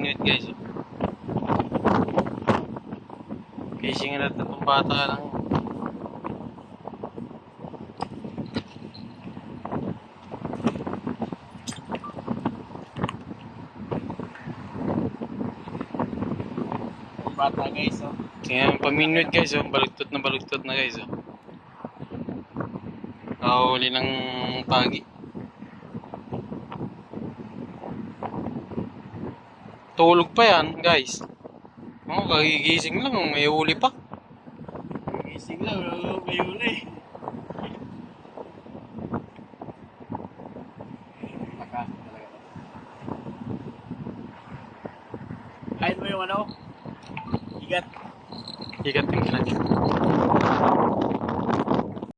pamingwit guys. Gising na itong bata lang. Bata guys, oh. Tingnan yung pamingwit guys, oh. Balugtot na guys, oh. Nakahuli ng pagi. Tulog pa yan guys. Kagigising lang, may huli pa. Gising lang, may uli.